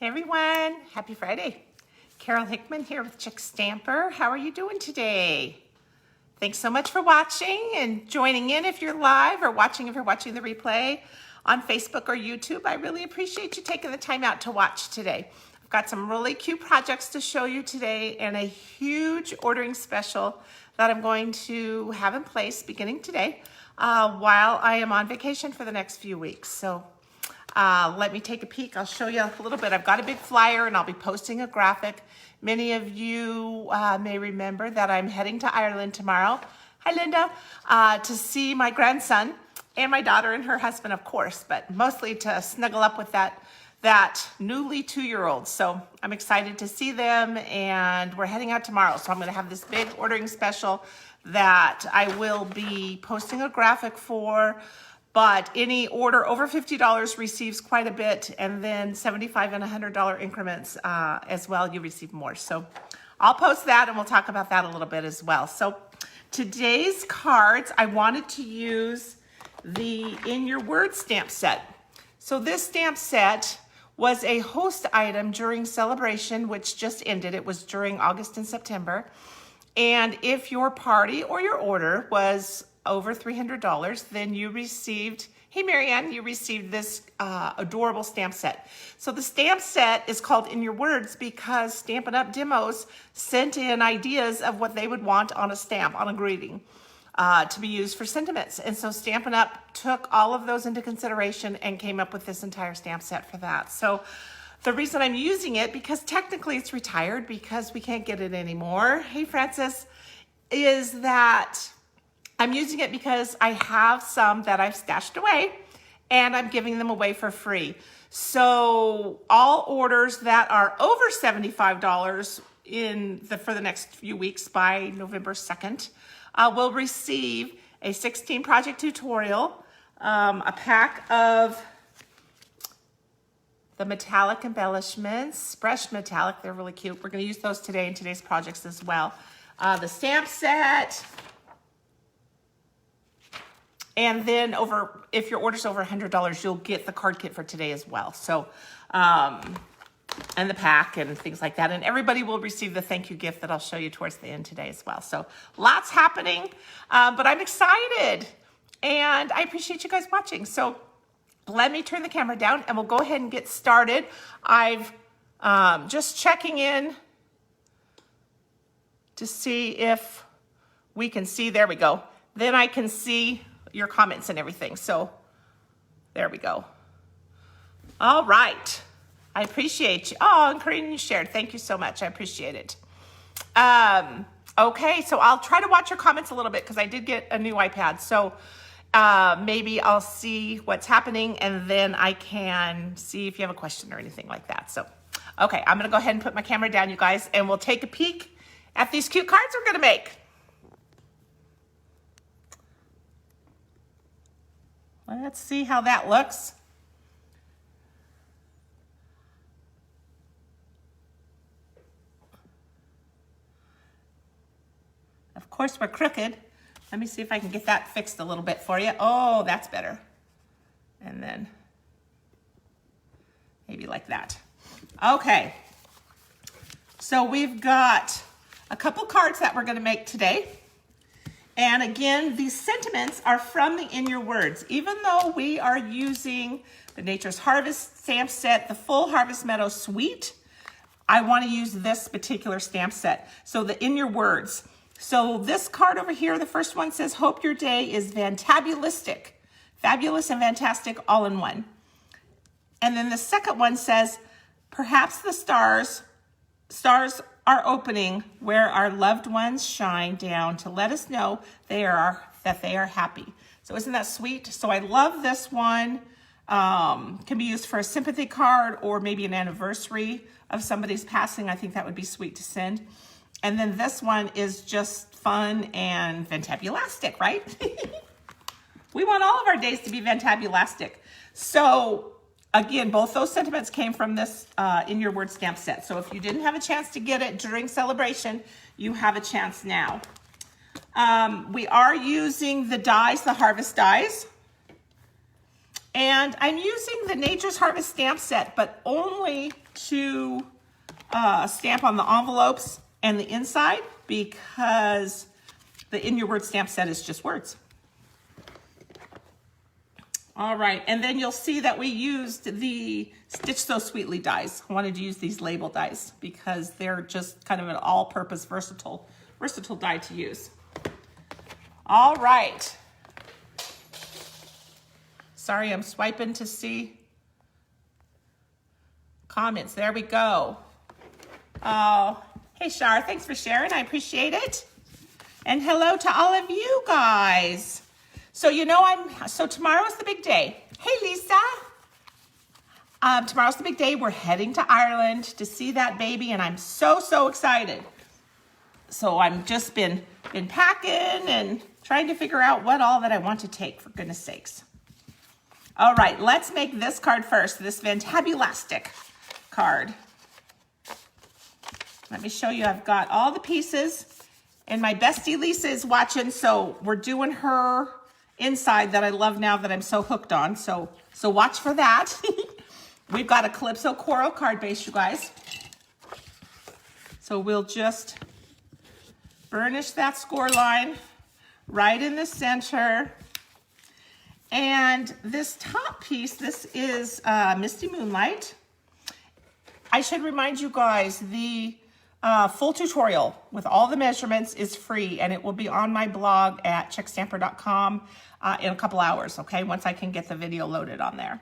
Hey everyone, happy Friday. Carol Hickman here with Chickstamper. How are you doing today? Thanks so much for watching and joining in if you're live or watching if you're watching the replay on Facebook or YouTube. I really appreciate you taking the time out to watch today. I've got some really cute projects to show you today and a huge ordering special that I'm going to have in place beginning today while I am on vacation for the next few weeks. So let me take a peek. I'll show you a little bit. I've got a big flyer and I'll be posting a graphic. Many of you may remember that I'm heading to Ireland tomorrow. Hi, Linda. To see my grandson and my daughter and her husband, of course, but mostly to snuggle up with that newly 2-year-old. So I'm excited to see them and we're heading out tomorrow. So I'm going to have this big ordering special that I will be posting a graphic for. But any order over $50 receives quite a bit, and then $75 and $100 increments as well, you receive more. So I'll post that and we'll talk about that a little bit as well. So today's cards, I wanted to use the In Your Words stamp set. So this stamp set was a host item during celebration, which just ended. It was during August and September. And if your party or your order was over $300, then you received, hey Marianne, you received this adorable stamp set. So the stamp set is called In Your Words because Stampin' Up! Demos sent in ideas of what they would want on a stamp, on a greeting, to be used for sentiments. And so Stampin' Up! Took all of those into consideration and came up with this entire stamp set for that. So the reason I'm using it, because technically it's retired because we can't get it anymore, hey Francis, is that I'm using it because I have some that I've stashed away and I'm giving them away for free. So all orders that are over $75 for the next few weeks by November 2nd will receive a 16 project tutorial, a pack of the metallic embellishments, brushed metallic, they're really cute. We're gonna use those today in today's projects as well. The stamp set, and then if your order's over $100, you'll get the card kit for today as well. So, and the pack and things like that. And everybody will receive the thank you gift that I'll show you towards the end today as well. So lots happening, but I'm excited and I appreciate you guys watching. So let me turn the camera down and we'll go ahead and get started. I've just checking in to see if we can see, there we go. Then I can see your comments and everything. So there we go. All right. I appreciate you. Oh, and Corinne, you shared. Thank you so much. I appreciate it. Okay, so I'll try to watch your comments a little bit because I did get a new iPad. So maybe I'll see what's happening and then I can see if you have a question or anything like that. So, okay, I'm going to go ahead and put my camera down, you guys, and we'll take a peek at these cute cards we're going to make. Let's see how that looks. Of course, we're crooked. Let me see if I can get that fixed a little bit for you. Oh, that's better. And then maybe like that. Okay. So we've got a couple cards that we're going to make today. And again, these sentiments are from the In Your Words. Even though we are using the Nature's Harvest stamp set, the full Harvest Meadow suite, I want to use this particular stamp set. So the In Your Words. So this card over here, the first one says, hope your day is fantabulistic. Fabulous and fantastic all in one. And then the second one says, perhaps the stars are opening where our loved ones shine down to let us know that they are happy. So isn't that sweet? So I love this one. Can be used for a sympathy card or maybe an anniversary of somebody's passing. I think that would be sweet to send. And then this one is just fun and fantabulastic, right? We want all of our days to be fantabulastic. So again, both those sentiments came from this In Your Words stamp set. So if you didn't have a chance to get it during celebration, you have a chance now. We are using the dies, the Harvest dies. And I'm using the Nature's Harvest stamp set, but only to stamp on the envelopes and the inside, because the In Your Word stamp set is just words. All right, and then you'll see that we used the Stitch So Sweetly dies. I wanted to use these label dies because they're just kind of an all-purpose versatile die to use. All right. Sorry, I'm swiping to see comments. There we go. Oh, hey Shar, thanks for sharing. I appreciate it. And hello to all of you guys. So so tomorrow's the big day. Hey Lisa. Tomorrow's the big day. We're heading to Ireland to see that baby, and I'm so excited. So I'm just been packing and trying to figure out what all that I want to take, for goodness sakes. All right, let's make this card first, this Fantabulastic card. Let me show you, I've got all the pieces, and my bestie Lisa is watching, so we're doing her inside that I love now that I'm so hooked on, so watch for that. We've got a Calypso Coral card base, you guys. So we'll just burnish that score line right in the center. And this top piece, this is Misty Moonlight. I should remind you guys, the full tutorial with all the measurements is free, and it will be on my blog at chickstamper.com in a couple hours, okay, once I can get the video loaded on there.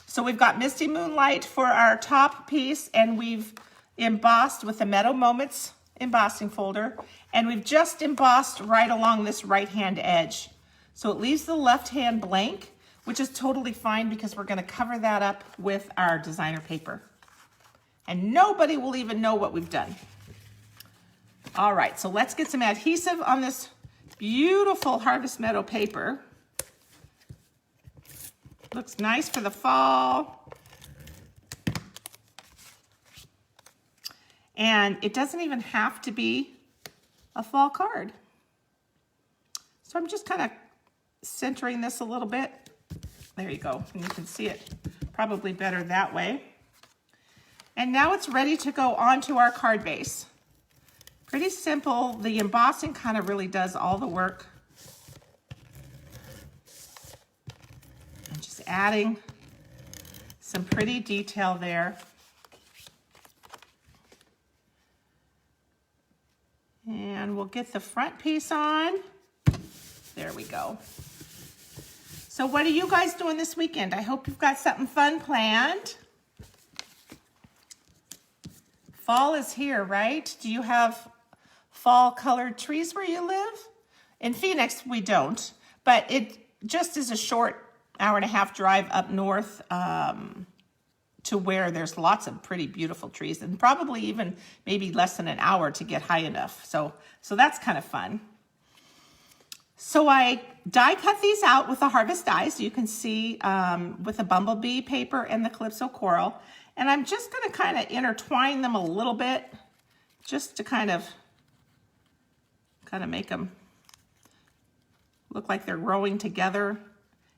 So we've got Misty Moonlight for our top piece, and we've embossed with the Meadow Moments embossing folder, and we've just embossed right along this right-hand edge. So it leaves the left hand blank, which is totally fine because we're going to cover that up with our designer paper. And nobody will even know what we've done. All right, so let's get some adhesive on this beautiful Harvest Meadow paper. Looks nice for the fall. And it doesn't even have to be a fall card. So I'm just kind of centering this a little bit. There you go, and you can see it probably better that way. And now it's ready to go onto our card base. Pretty simple. The embossing kind of really does all the work. I'm just adding some pretty detail there. And we'll get the front piece on. There we go. So what are you guys doing this weekend? I hope you've got something fun planned. Fall is here, right? Do you have fall colored trees where you live? In Phoenix, we don't, but it just is a short hour-and-a-half drive up north to where there's lots of pretty beautiful trees, and probably even maybe less than an hour to get high enough. So that's kind of fun. So I die cut these out with the Harvest dies. You can see with the Bumblebee paper and the Calypso Coral. And I'm just going to kind of intertwine them a little bit just to kind of make them look like they're growing together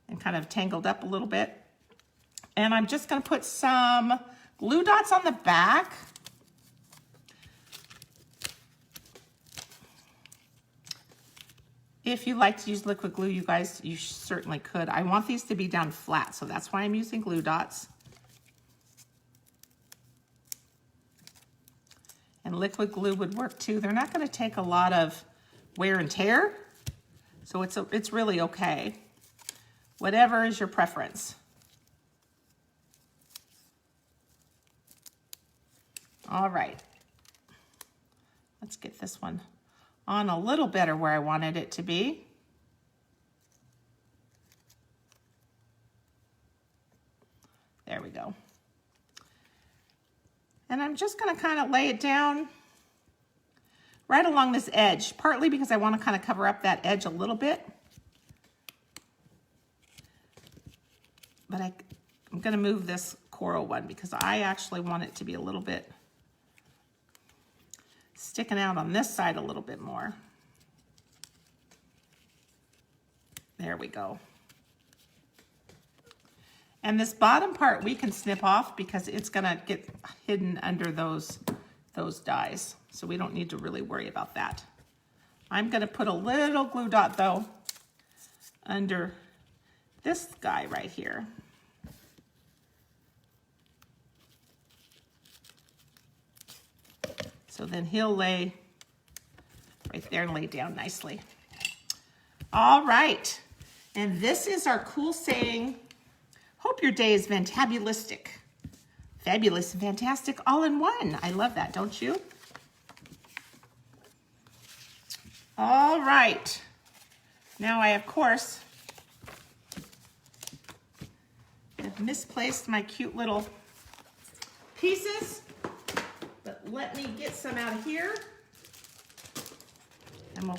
and kind of tangled up a little bit. And I'm just going to put some glue dots on the back. If you like to use liquid glue, you guys, you certainly could. I want these to be down flat, so that's why I'm using glue dots. And liquid glue would work too. They're not going to take a lot of wear and tear, so it's really okay. Whatever is your preference. All right. Let's get this one on a little better where I wanted it to be. There we go. And I'm just going to kind of lay it down right along this edge, partly because I want to kind of cover up that edge a little bit. But I'm going to move this coral one because I actually want it to be a little bit sticking out on this side a little bit more. There we go. And this bottom part we can snip off because it's gonna get hidden under those dies. So we don't need to really worry about that. I'm gonna put a little glue dot though under this guy right here. So then he'll lay right there and lay down nicely. All right, and this is our cool saying. Hope your day is fantabulistic. Fabulous and fantastic all in one. I love that, don't you? All right. Now I, of course, have misplaced my cute little pieces, but let me get some out of here and we'll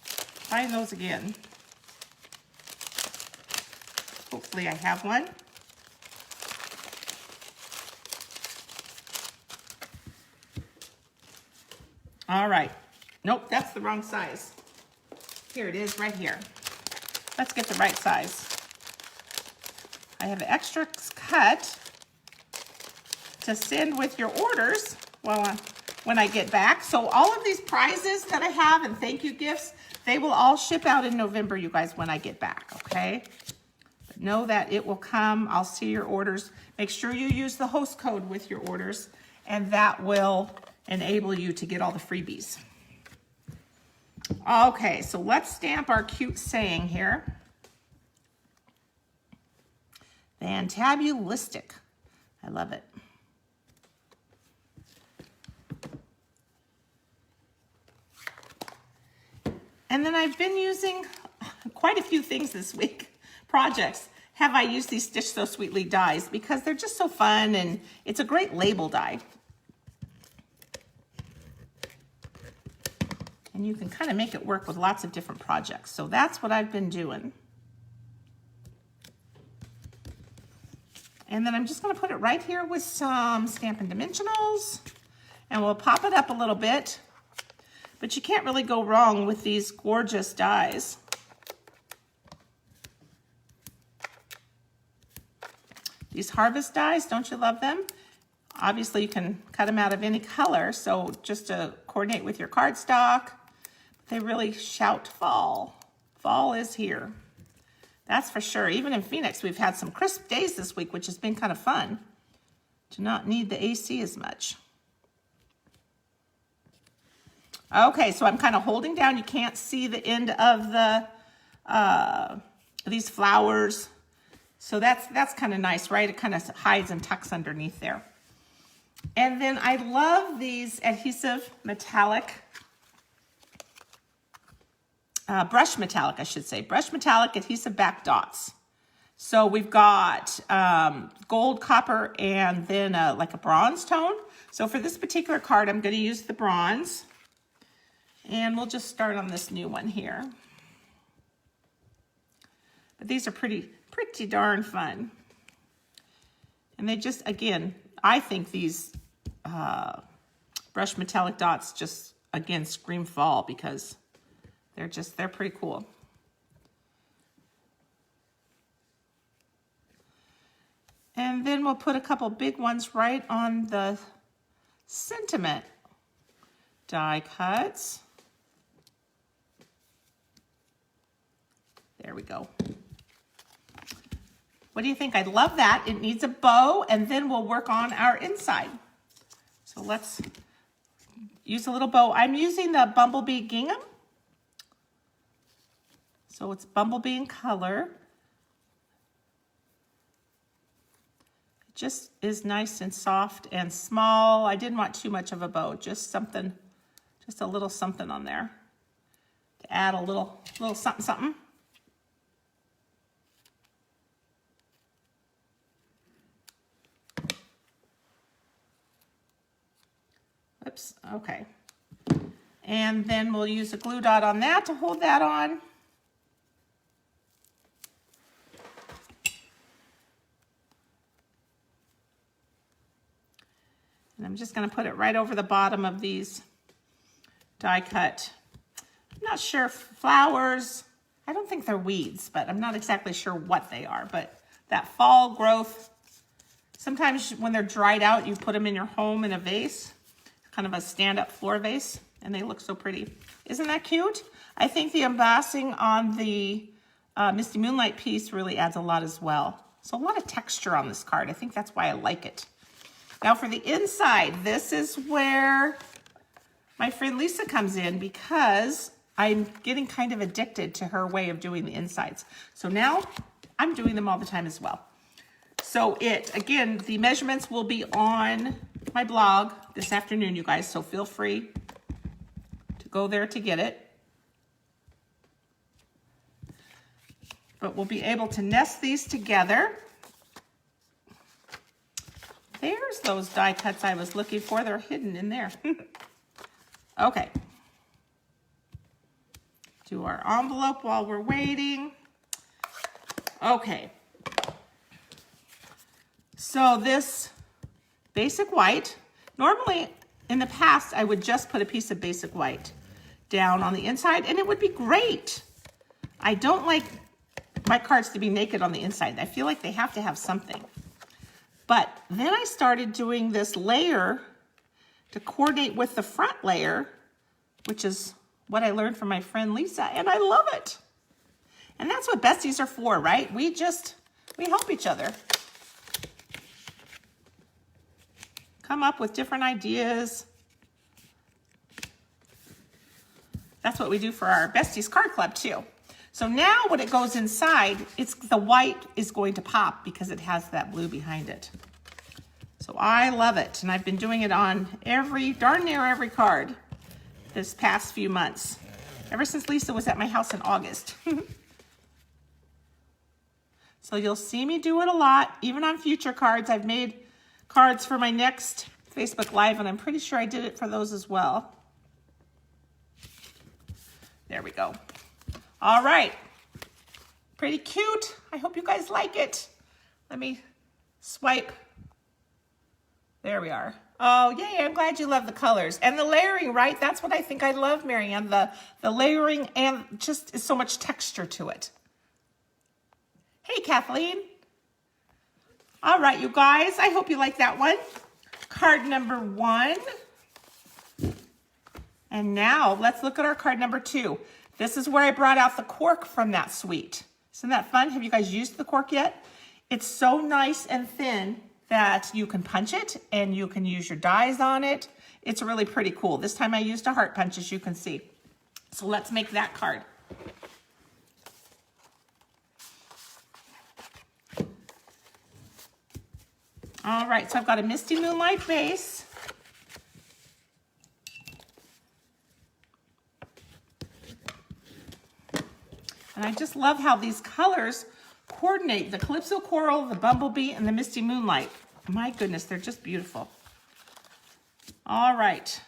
find those again. Hopefully I have one. All right. Nope, that's the wrong size. Here it is right here. Let's get the right size. I have extra cut to send with your orders when I get back. So all of these prizes that I have and thank you gifts, they will all ship out in November, you guys, when I get back, okay? Know that it will come. I'll see your orders. Make sure you use the host code with your orders, and that will enable you to get all the freebies. Okay, so let's stamp our cute saying here. Fantabulistic. I love it. And then I've been using quite a few things this week. Projects have I used these Stitch So Sweetly dies because they're just so fun and it's a great label die. And you can kind of make it work with lots of different projects. So that's what I've been doing. And then I'm just going to put it right here with some Stampin' Dimensionals and we'll pop it up a little bit. But you can't really go wrong with these gorgeous dies. These harvest dies, don't you love them? Obviously you can cut them out of any color, so just to coordinate with your cardstock, they really shout fall. Fall is here. That's for sure. Even in Phoenix, we've had some crisp days this week, which has been kind of fun to not need the AC as much. Okay, so I'm kind of holding down. You can't see the end of the these flowers. So that's kind of nice, right? It kind of hides and tucks underneath there. And then I love these adhesive metallic, brush metallic, I should say, brush metallic adhesive back dots. So we've got gold, copper, and then like a bronze tone. So for this particular card, I'm going to use the bronze. And we'll just start on this new one here. But these are pretty darn fun. And they just, again, I think these brush metallic dots just, again, scream fall because they're pretty cool. And then we'll put a couple big ones right on the sentiment die cuts. There we go. What do you think? I love that. It needs a bow, and then we'll work on our inside. So let's use a little bow. I'm using the Bumblebee Gingham. So it's Bumblebee in color. It just is nice and soft and small. I didn't want too much of a bow, just something, just a little something on there to add a little something, something. Oops, okay. And then we'll use a glue dot on that to hold that on. And I'm just going to put it right over the bottom of these die cut. I'm not sure, flowers. I don't think they're weeds, but I'm not exactly sure what they are, but that fall growth. Sometimes when they're dried out, you put them in your home in a vase, kind of a stand-up floor vase, and they look so pretty. Isn't that cute? I think the embossing on the Misty Moonlight piece really adds a lot as well. So a lot of texture on this card. I think that's why I like it. Now for the inside, this is where my friend Lisa comes in because I'm getting kind of addicted to her way of doing the insides. So now I'm doing them all the time as well. So again, the measurements will be on my blog this afternoon, you guys, so feel free to go there to get it. But we'll be able to nest these together. There's those die cuts I was looking for. They're hidden in there. Okay. Do our envelope while we're waiting. Okay. So this basic white, normally in the past, I would just put a piece of basic white down on the inside and it would be great. I don't like my cards to be naked on the inside. I feel like they have to have something. But then I started doing this layer to coordinate with the front layer, which is what I learned from my friend Lisa, and I love it. And that's what besties are for, right? We help each other come up with different ideas. That's what we do for our Besties Card Club too. So now when it goes inside, the white is going to pop because it has that blue behind it. So I love it. And I've been doing it on darn near every card this past few months. Ever since Lisa was at my house in August. So you'll see me do it a lot, even on future cards. I've made cards for my next Facebook Live, and I'm pretty sure I did it for those as well. There we go. All right. Pretty cute. I hope you guys like it. Let me swipe. There we are. Oh, yay. I'm glad you love the colors. And the layering, right? That's what I think I love, Marianne. The layering and just is so much texture to it. Hey, Kathleen. All right, you guys. I hope you like that one. Card number 1. And now let's look at our card number 2. This is where I brought out the cork from that suite. Isn't that fun? Have you guys used the cork yet? It's so nice and thin that you can punch it and you can use your dies on it. It's really pretty cool. This time I used a heart punch, as you can see. So let's make that card. All right, so I've got a Misty Moonlight base. And I just love how these colors coordinate. The Calypso Coral, the Bumblebee, and the Misty Moonlight. My goodness, they're just beautiful. All right.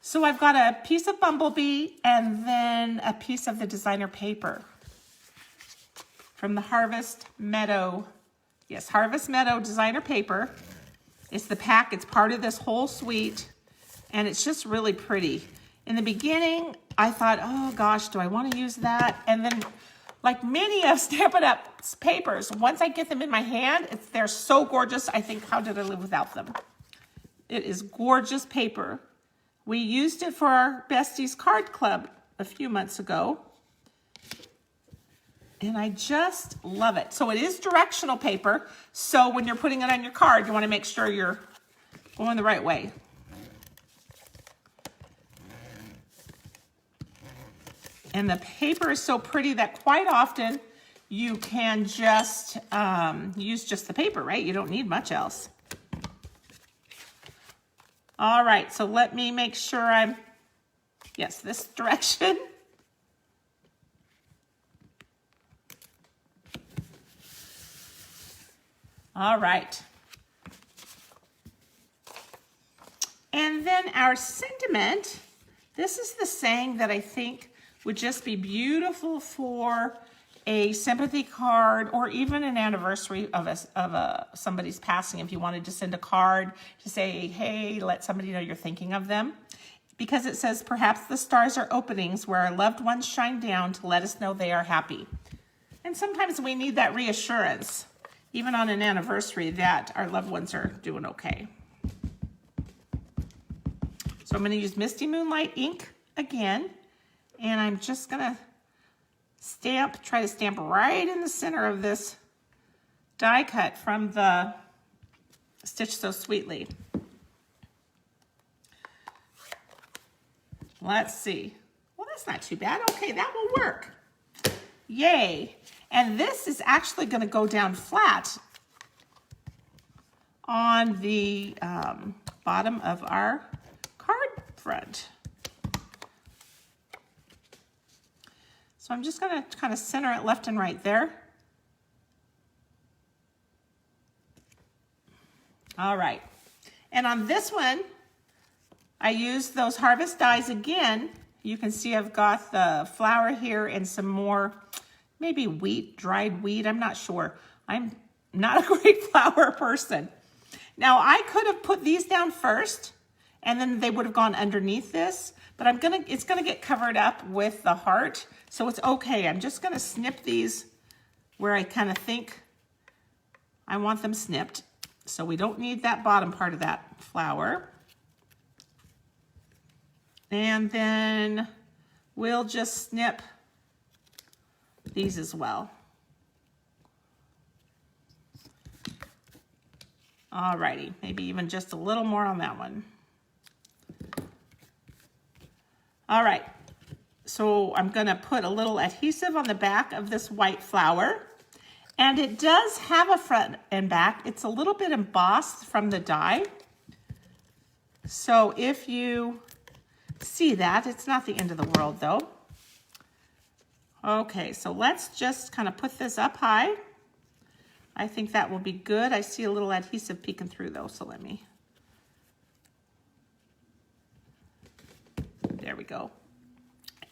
So I've got a piece of Bumblebee and then a piece of the designer paper from the Harvest Meadow. Yes, Harvest Meadow designer paper. It's the pack. It's part of this whole suite. And it's just really pretty. In the beginning, I thought, oh gosh, do I want to use that? And then, like many of Stampin' Up's papers, once I get them in my hand, they're so gorgeous. I think, how did I live without them? It is gorgeous paper. We used it for our Besties Card Club a few months ago. And I just love it. So it is directional paper. So when you're putting it on your card, you want to make sure you're going the right way. And the paper is so pretty that quite often you can just use just the paper, right? You don't need much else. All right, so let me make sure I'm, yes, this direction. All right. And then our sentiment, this is the saying that I think would just be beautiful for a sympathy card or even an anniversary of somebody's passing. If you wanted to send a card to say, hey, let somebody know you're thinking of them. Because it says, perhaps the stars are openings where our loved ones shine down to let us know they are happy. And sometimes we need that reassurance, even on an anniversary, that our loved ones are doing okay. So I'm going to use Misty Moonlight ink again, and I'm just going to try to stamp right in the center of this die cut from the Stitch So Sweetly. Let's see. Well, that's not too bad. Okay, that will work. Yay. And this is actually going to go down flat on the bottom of our card front. So I'm just going to kind of center it left and right there. All right. And on this one, I used those harvest dies again. You can see I've got the flour here and some more, maybe wheat, dried wheat. I'm not sure. I'm not a great flour person. Now I could have put these down first and then they would have gone underneath this, but it's gonna get covered up with the heart, so it's okay. I'm just gonna snip these where I kind of think I want them snipped. So we don't need that bottom part of that flower. And then we'll just snip these as well. Alrighty, maybe even just a little more on that one. All right, so I'm gonna put a little adhesive on the back of this white flower. And it does have a front and back. It's a little bit embossed from the die. So if you see that, it's not the end of the world though. Okay, so let's just kind of put this up high. I think that will be good. I see a little adhesive peeking through though, so there we go.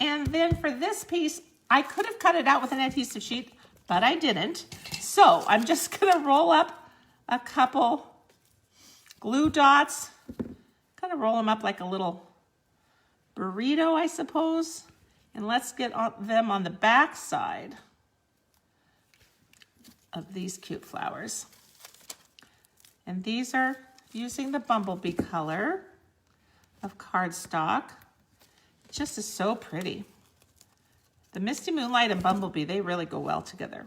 And then for this piece, I could have cut it out with an adhesive sheet, but I didn't. So I'm just gonna roll up a couple glue dots, kind of roll them up like a little burrito, I suppose. And let's get them on the back side of these cute flowers. And these are using the bumblebee color of cardstock. It just is so pretty. The Misty Moonlight and Bumblebee, they really go well together.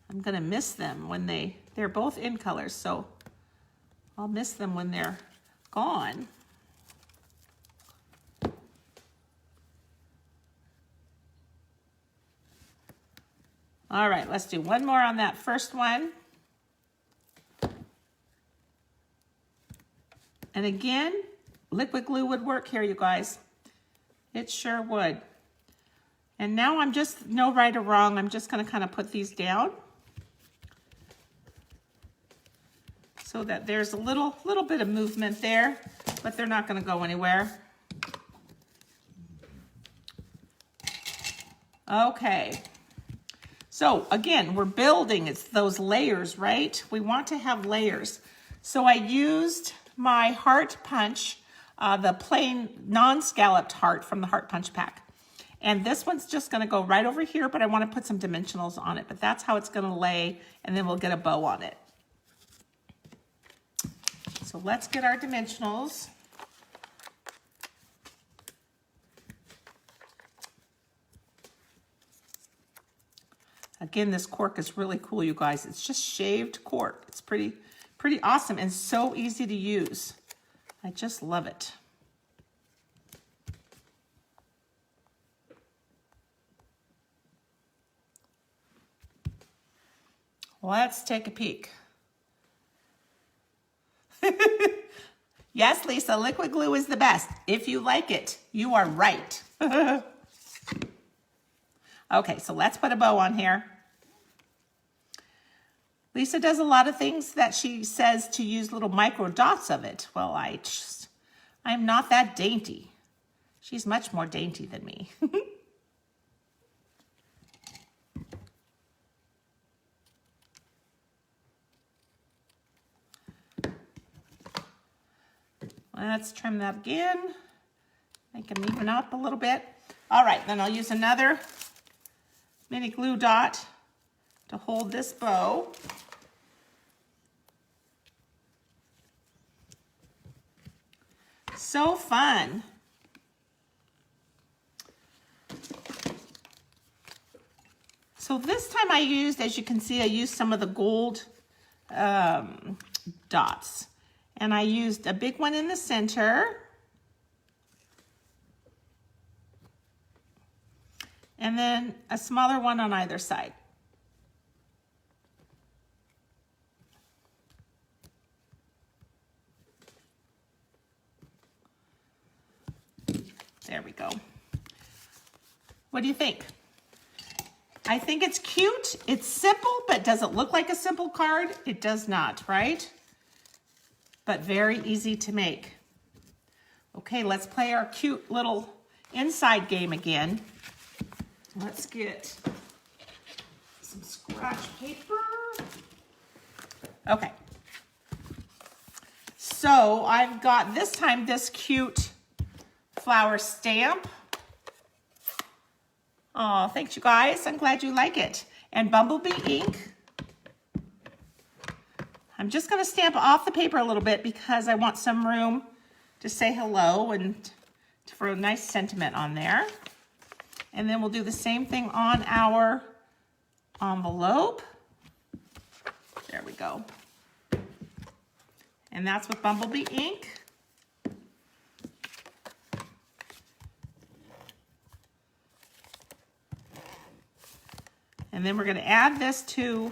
I'm gonna miss them when they're both in colors, so I'll miss them when they're gone. All right, let's do one more on that first one. And again, liquid glue would work here, you guys. It sure would. And now I'm just, no right or wrong, I'm just gonna kind of put these down so that there's a little bit of movement there, but they're not gonna go anywhere. Okay. So again, we're building, it's those layers, right? We want to have layers. So I used my heart punch, the plain non-scalloped heart from the Heart Punch pack. And this one's just gonna go right over here, but I wanna put some dimensionals on it, but that's how it's gonna lay, and then we'll get a bow on it. So let's get our dimensionals. Again, this cork is really cool, you guys. It's just shaved cork. It's pretty awesome and so easy to use. I just love it. Let's take a peek. Yes, Lisa, liquid glue is the best. If you like it, you are right. Okay, so let's put a bow on here. Lisa does a lot of things that she says to use little micro dots of it. Well, I'm not that dainty. She's much more dainty than me. Let's trim that again. Make them even up a little bit. All right, then I'll use another mini glue dot to hold this bow. So fun. So this time I used, as you can see, I used some of the gold dots. And I used a big one in the center. And then a smaller one on either side. There we go. What do you think? I think it's cute. It's simple, but does it look like a simple card? It does not, right? But very easy to make. Okay, let's play our cute little inside game again. Let's get some scratch paper. Okay. So I've got this time this cute flower stamp. Oh, thanks you guys. I'm glad you like it. And Bumblebee ink. I'm just going to stamp off the paper a little bit because I want some room to say hello and for a nice sentiment on there. And then we'll do the same thing on our envelope. There we go. And that's with Bumblebee ink. And then we're going to add this to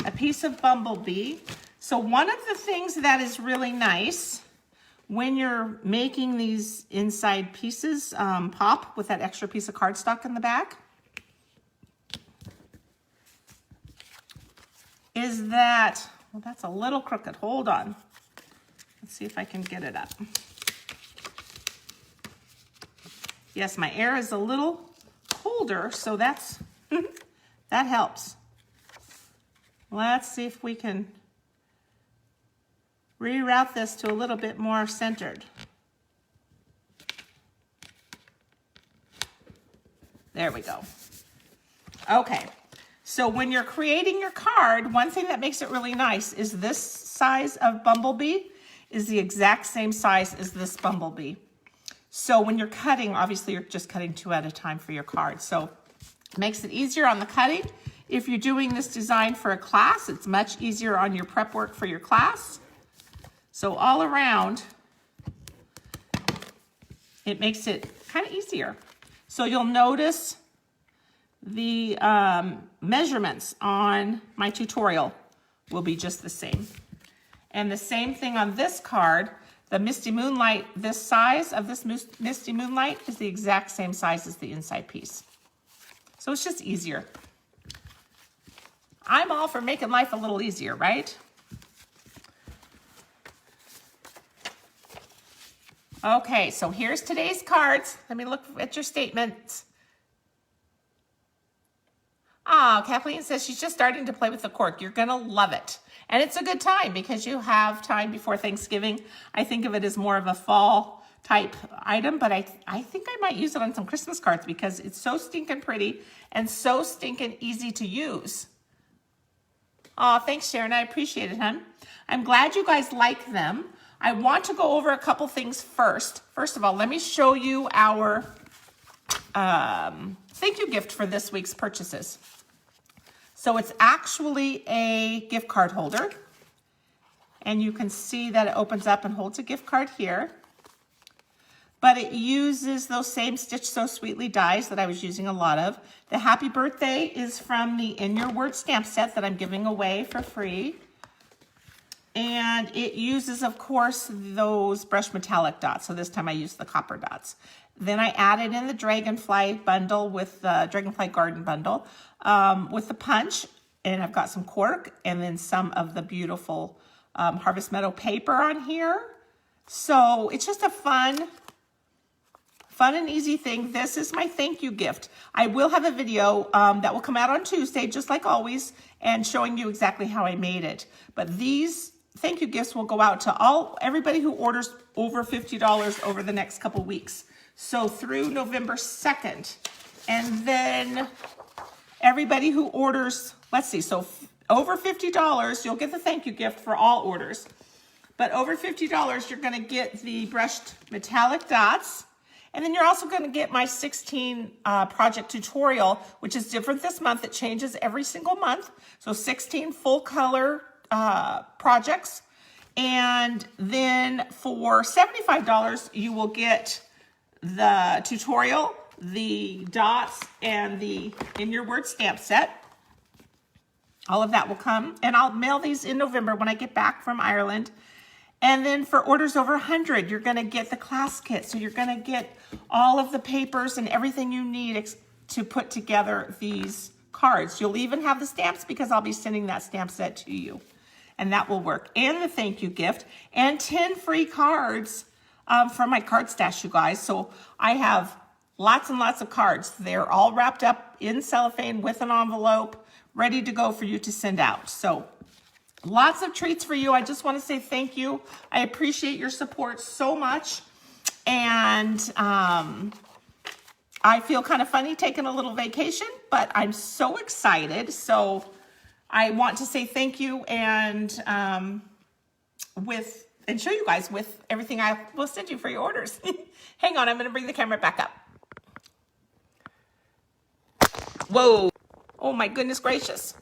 a piece of Bumblebee. So one of the things that is really nice when you're making these inside pieces pop with that extra piece of cardstock in the back is that, well, that's a little crooked. Hold on. Let's see if I can get it up. Yes, my air is a little colder, so that's that helps. Let's see if we can reroute this to a little bit more centered. There we go. Okay, so when you're creating your card, one thing that makes it really nice is this size of Bumblebee is the exact same size as this Bumblebee. So when you're cutting, obviously you're just cutting 2 at a time for your card. So it makes it easier on the cutting. If you're doing this design for a class, it's much easier on your prep work for your class. So all around, it makes it kind of easier. So you'll notice the measurements on my tutorial will be just the same. And the same thing on this card, the Misty Moonlight, this size of this Misty Moonlight is the exact same size as the inside piece. So it's just easier. I'm all for making life a little easier, right? Okay, so here's today's cards. Let me look at your statements. Ah, Kathleen says she's just starting to play with the cork. You're gonna love it. And it's a good time because you have time before Thanksgiving. I think of it as more of a fall type item, but I think I might use it on some Christmas cards because it's so stinking pretty and so stinking easy to use. Oh, thanks, Sharon. I appreciate it, hon. I'm glad you guys like them. I want to go over a couple things first. First of all, let me show you our thank you gift for this week's purchases. So it's actually a gift card holder. And you can see that it opens up and holds a gift card here. But it uses those same Stitch So Sweetly dies that I was using a lot of. The Happy Birthday is from the In Your Word stamp set that I'm giving away for free. And it uses, of course, those brushed metallic dots. So this time I used the copper dots. Then I added in the Dragonfly bundle with the Dragonfly Garden bundle with the punch. And I've got some cork and then some of the beautiful Harvest Meadow paper on here. So it's just a fun and easy thing. This is my thank you gift. I will have a video that will come out on Tuesday, just like always, and showing you exactly how I made it. But these thank you gifts will go out to everybody who orders over $50 over the next couple weeks. So through November 2nd. And then everybody who orders, let's see, so over $50, you'll get the thank you gift for all orders. But over $50, you're gonna get the brushed metallic dots. And then you're also gonna get my 16 project tutorial, which is different this month. It changes every single month. So 16 full color projects. And then for $75, you will get the tutorial, the dots, and the In Your Word stamp set. All of that will come. And I'll mail these in November when I get back from Ireland. And then for orders over 100, you're gonna get the class kit. So you're gonna get all of the papers and everything you need to put together these cards. You'll even have the stamps because I'll be sending that stamp set to you. And that will work. And the thank you gift. And 10 free cards from my card stash, you guys. So I have lots and lots of cards. They're all wrapped up in cellophane with an envelope, ready to go for you to send out. So lots of treats for you. I just want to say thank you. I appreciate your support so much. And I feel kind of funny taking a little vacation, but I'm so excited. So I want to say thank you and show you guys with everything I will send you for your orders. Hang on, I'm going to bring the camera back up. Whoa. Oh my goodness gracious.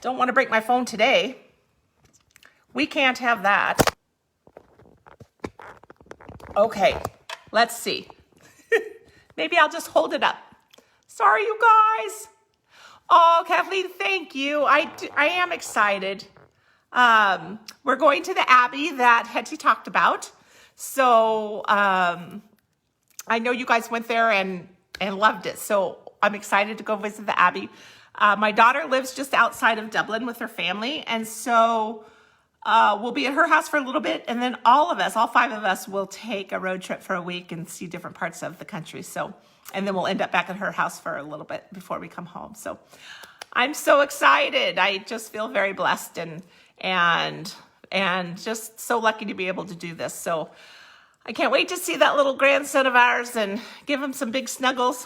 Don't want to break my phone today. We can't have that. Okay, let's see. Maybe I'll just hold it up. Sorry, you guys. Oh, Kathleen, thank you. I am excited. We're going to the Abbey that Hetty talked about. So I know you guys went there and loved it. So I'm excited to go visit the Abbey. My daughter lives just outside of Dublin with her family. And so we'll be at her house for a little bit. And then all 5 of us will take a road trip for a week and see different parts of the country. So, and then we'll end up back at her house for a little bit before we come home. So I'm so excited. I just feel very blessed and just so lucky to be able to do this. So I can't wait to see that little grandson of ours and give him some big snuggles.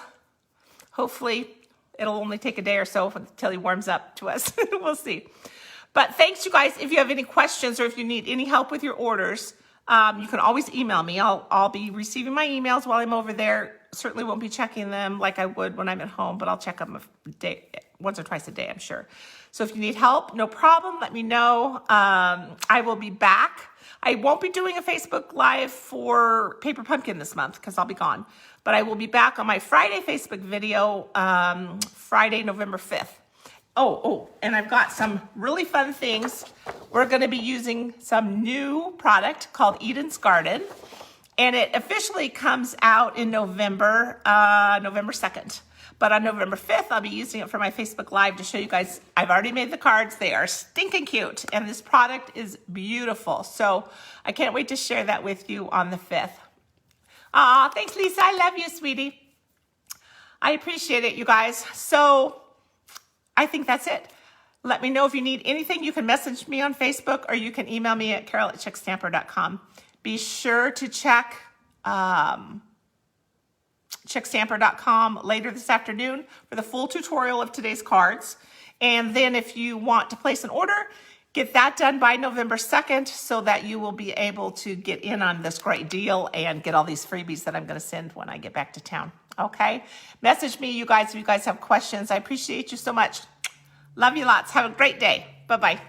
Hopefully it'll only take a day or so until he warms up to us. We'll see. But thanks, you guys. If you have any questions or if you need any help with your orders, you can always email me. I'll be receiving my emails while I'm over there. Certainly won't be checking them like I would when I'm at home, but I'll check them once or twice a day, I'm sure. So if you need help, no problem. Let me know. I will be back. I won't be doing a Facebook Live for Paper Pumpkin this month because I'll be gone. But I will be back on my Friday Facebook video, Friday, November 5th. Oh, and I've got some really fun things. We're going to be using some new product called Eden's Garden. And it officially comes out in November 2nd. But on November 5th, I'll be using it for my Facebook Live to show you guys. I've already made the cards. They are stinking cute. And this product is beautiful. So I can't wait to share that with you on the 5th. Aw, thanks, Lisa. I love you, sweetie. I appreciate it, you guys. So I think that's it. Let me know if you need anything. You can message me on Facebook or you can email me at carol@chickstamper.com. Be sure to check Chickstamper.com later this afternoon for the full tutorial of today's cards. And then if you want to place an order, get that done by November 2nd so that you will be able to get in on this great deal and get all these freebies that I'm going to send when I get back to town. Okay? Message me, you guys, if you guys have questions. I appreciate you so much. Love you lots. Have a great day. Bye-bye.